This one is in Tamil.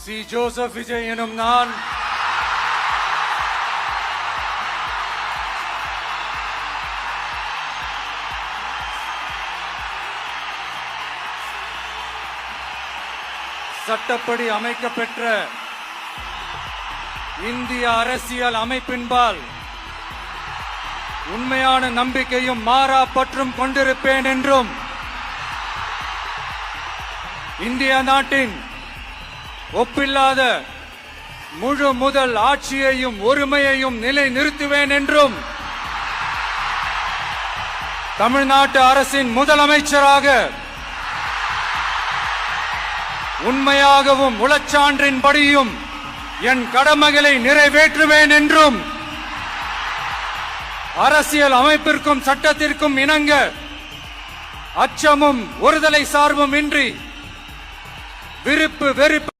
சி ஜோசப் விஜய் எனும் நான் சட்டப்படி அமைக்கப்பெற்ற இந்திய அரசியல் அமைப்பின்பால் உண்மையான நம்பிக்கையும் மாறா பற்றும் கொண்டிருப்பேன் என்றும் இந்திய நாட்டின் ஒப்பில்லாத முழு முதல் ஆட்சியையும் ஒருமையையும் நிலைநிறுத்துவேன் என்றும் தமிழ்நாட்டு அரசின் முதலமைச்சராக உண்மையாகவும் உளச்சான்றின்படியும் என் கடமைகளை நிறைவேற்றுவேன் என்றும் அரசியல் அமைப்பிற்கும் சட்டத்திற்கும் இணங்க அச்சமும் ஒருதலை சார்பும் இன்றி விருப்பு வெறுப்பு